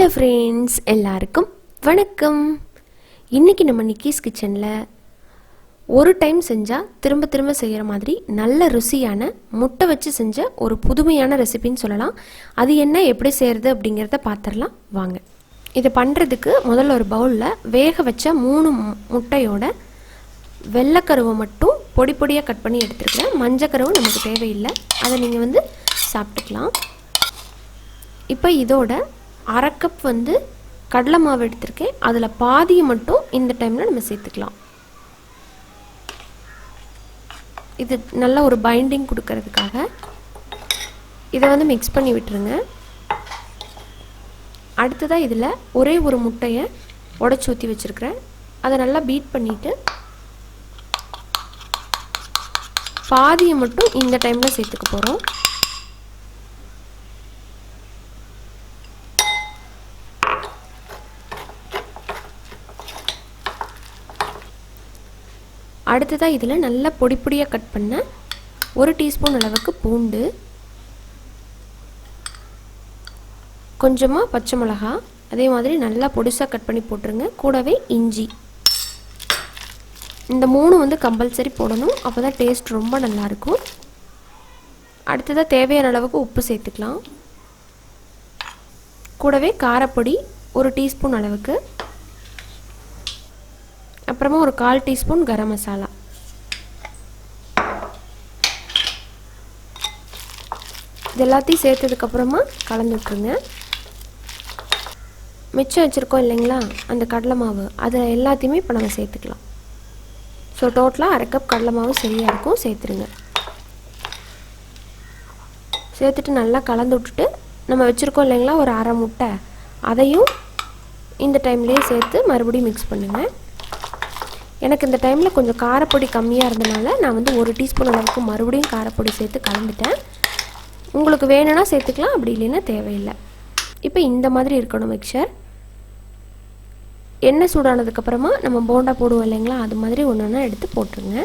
Hello friends, எல்லாருக்கும் வணக்கம். இன்றைக்கி நம்ம நிக்கிஸ் கிச்சனில் ஒரு டைம் செஞ்சால் திரும்ப திரும்ப செய்கிற மாதிரி நல்ல ருசியான முட்டை வச்சு செஞ்ச ஒரு புதுமையான ரெசிபின்னு சொல்லலாம். அது என்ன, எப்படி செய்கிறது அப்படிங்கிறத பார்த்துடலாம் வாங்க. இதை பண்ணுறதுக்கு முதல்ல ஒரு பவுலில் வேக வச்ச 3 முட்டையோட வெள்ளைக்கருவை மட்டும் பொடி பொடியாக கட் பண்ணி எடுத்துருக்கிறேன். மஞ்சக்கருவு நமக்கு தேவையில்லை, அதை நீங்கள் சாப்பிட்டுக்கலாம். இப்போ இதோட 1/2 கப் கடலை மாவு எடுத்திருக்கேன். அதில் பாதியை மட்டும் இந்த டைமில் நம்ம சேர்த்துக்கலாம். இது நல்ல ஒரு பைண்டிங் கொடுக்கறதுக்காக இதை மிக்ஸ் பண்ணி விட்டுருங்க. அடுத்ததாக இதில் ஒரே ஒரு முட்டையை உடைச்சி ஊற்றி வச்சுருக்கிறேன். அதை நல்லா பீட் பண்ணிவிட்டு பாதியை மட்டும் இந்த டைமில் சேர்த்துக்க போகிறோம். அடுத்ததாக இதில் நல்லா பொடி பொடியாக கட் பண்ண 1 டீஸ்பூன் அளவுக்கு பூண்டு, கொஞ்சமாக பச்சை மிளகா, அதே மாதிரி நல்லா பொடிசாக கட் பண்ணி போட்டுருங்க. கூடவே இஞ்சி, இந்த 3 கம்பல்சரி போடணும், அப்போ தான் டேஸ்ட் ரொம்ப நல்லாயிருக்கும். அடுத்ததாக தேவையான அளவுக்கு உப்பு சேர்த்துக்கலாம். கூடவே காரப்பொடி 1 டீஸ்பூன் அளவுக்கு, அப்புறமா ஒரு 1/4 டீஸ்பூன் கரம் மசாலா. இது எல்லாத்தையும் சேர்த்ததுக்கப்புறமா கலந்து விட்டுருங்க. மிச்சம் வச்சுருக்கோம் இல்லைங்களா அந்த கடலை மாவு, அதை எல்லாத்தையுமே இப்போ நம்ம சேர்த்துக்கலாம். ஸோ டோட்டலாக 1/2 கப் கடலை மாவு சரியாக இருக்கும், சேர்த்துருங்க. சேர்த்துட்டு நல்லா கலந்து விட்டுட்டு நம்ம வச்சுருக்கோம் இல்லைங்களா ஒரு 1/2 முட்டை, அதையும் இந்த டைம்லேயே சேர்த்து மறுபடியும் மிக்ஸ் பண்ணுங்கள். எனக்கு இந்த டைமில் கொஞ்சம் காரப்பொடி கம்மியாக இருந்தனால நான் 1 டீஸ்பூன் அளவுக்கு மறுபடியும் காரப்பொடி சேர்த்து கலந்துட்டேன். உங்களுக்கு வேணும்னா சேர்த்துக்கலாம், அப்படி இல்லைன்னா தேவையில்லை. இப்போ இந்த மாதிரி இருக்கணும் மிக்சர். எண்ணெய் சூடானதுக்கப்புறமா நம்ம போண்டா போடுவோம் இல்லைங்களா, அது மாதிரி ஒன்று ஒன்றா எடுத்து போட்டுருங்க.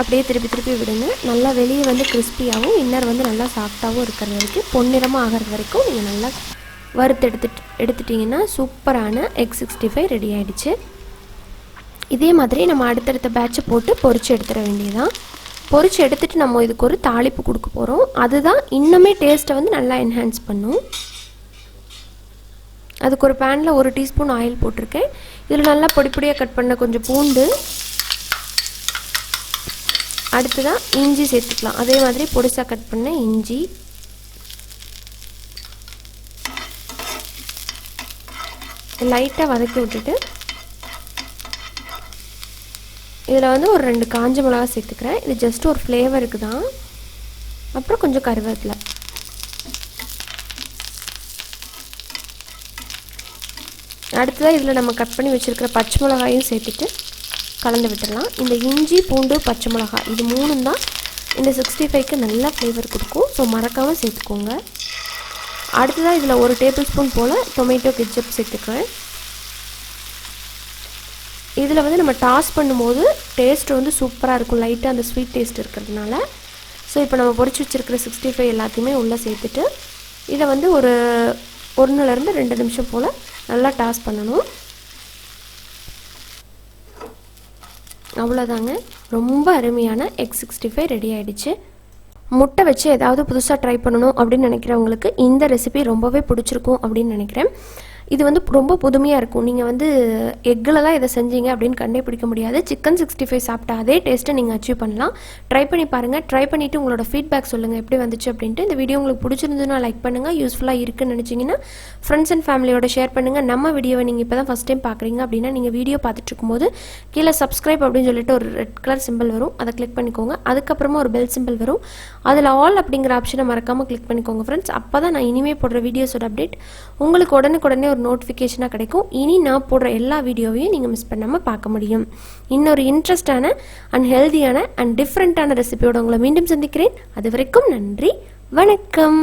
அப்படியே திருப்பி திருப்பி விடுங்க. நல்லா வெளியே கிறிஸ்பியாகவும் இன்னர் நல்லா சாஃப்டாகவும் இருக்கிற வரைக்கும், பொன்னிறமாக ஆகிறது வரைக்கும் நீங்கள் நல்லா வறுத்து எடுத்துட்டிங்கன்னா சூப்பரான எக் 65 ரெடி ஆகிடுச்சு. இதே மாதிரி நம்ம அடுத்தடுத்த பேட்சை போட்டு பொரிச்சு எடுத்துட வேண்டியதான். பொரிச்சு எடுத்துகிட்டு நம்ம இதுக்கு ஒரு தாளிப்பு கொடுக்க போகிறோம். அதுதான் இன்னுமே டேஸ்ட்டை நல்லா என்ஹான்ஸ் பண்ணும். அதுக்கு ஒரு பேனில் 1 டீஸ்பூன் ஆயில் போட்டிருக்கேன். இதில் நல்லா பொடி பொடியாக கட் பண்ண கொஞ்சம் பூண்டு, அடுத்ததான் இஞ்சி சேர்த்துக்கலாம். அதே மாதிரி பொடிசாக கட் பண்ண இஞ்சி, லைட்டாக வதக்கி விட்டுட்டு இதில் ஒரு 2 காஞ்ச மிளகா சேர்த்துக்கிறேன். இது ஜஸ்ட் ஒரு ஃப்ளேவருக்கு தான். அப்புறம் கொஞ்சம் கருவேப்பிலை, அடுத்ததாக இதில் நம்ம கட் பண்ணி வச்சுருக்கிற பச்சை மிளகாயும் சேர்த்துட்டு கலந்து விட்டுடலாம். இந்த இஞ்சி பூண்டு பச்சை மிளகா இது 3 தான் இந்த 65க்கு நல்ல ஃப்ளேவர் கொடுக்கும். ஸோ மறக்காமல் சேர்த்துக்கோங்க. அடுத்ததாக இதில் 1 டேபிள் ஸ்பூன் போல் டொமேட்டோ கெட்சப் சேர்த்துக்குவேன். இதில் நம்ம டாஸ் பண்ணும்போது டேஸ்ட் சூப்பராக இருக்கும், லைட்டாக அந்த ஸ்வீட் டேஸ்ட் இருக்கிறதுனால. ஸோ இப்போ நம்ம பொரிச்சு வச்சுருக்கிற 65 எல்லாத்தையுமே உள்ளே சேர்த்துட்டு இதை ஒரு 1லேருந்து 2 நிமிஷம் போல் நல்லா டாஸ் பண்ணணும். அவ்வளோதாங்க, ரொம்ப அருமையான எக் 65 ரெடி ஆகிடுச்சு. முட்டை வச்சு ஏதாவது புதுசாக ட்ரை பண்ணணும் அப்படின்னு நினைக்கிறவங்களுக்கு இந்த ரெசிபி ரொம்பவே பிடிச்சிருக்கும் அப்படின்னு நினைக்கிறேன். இது ரொம்ப புதுமையாக இருக்கும். நீங்கள் எக்கில் தான் இதை செஞ்சீங்க அப்படின்னு கண்டே பிடிக்க முடியாது. சிக்கன் 65 சாப்பிட்டா அதே டேஸ்ட்டை நீங்கள் அச்சீவ் பண்ணலாம். ட்ரை பண்ணி பாருங்கள். ட்ரை பண்ணிவிட்டு உங்களோட ஃபீட்பேக் சொல்லுங்கள் எப்படி வந்துச்சு அப்படின்ட்டு. இந்த வீடியோ உங்களுக்கு பிடிச்சிருந்ததுன்னா லைக் பண்ணுங்கள். யூஸ்ஃபுல்லாக இருக்குன்னு நினச்சிங்கன்னா ஃப்ரெண்ட்ஸ் அண்ட் ஃபேமிலியோட ஷேர் பண்ணுங்கள். நம்ம வீடியோவை நீங்கள் இப்போ தான் ஃபஸ்ட் டைம் பார்க்குறீங்க அப்படின்னா நீங்கள் வீடியோ பார்த்துட்டு இருக்கும்போது கீழே சப்ஸ்கிரைப் அப்படின்னு சொல்லிட்டு ஒரு ரெட் கலர் சிம்பிள் வரும், அதை கிளிக் பண்ணிக்கோங்க. அதுக்கப்புறமா ஒரு பெல் சிம்பிள் வரும், அதில் ஆல் அப்படிங்கிற ஆப்ஷனை மறக்காமல் கிளிக் பண்ணிக்கோங்க ஃப்ரெண்ட்ஸ். அப்போ தான் நான் இனிமேல் போடுற வீடியோஸோட அப்டேட் உங்களுக்கு உடனுக்குடனே ஒரு நோட்டிஃபிகேஷனாக கிடைக்கும். இனி நான் போடுற எல்லா வீடியோவையும் நீங்கள் மிஸ் பண்ணாமல் பார்க்க முடியும். இன்னொரு இன்ட்ரெஸ்டான அண்ட் ஹெல்தியான அண்ட் டிஃப்ரெண்ட்டான ரெசிபியோட உங்களை மீண்டும் சந்திக்கிறேன். அது வரைக்கும் நன்றி, வணக்கம்.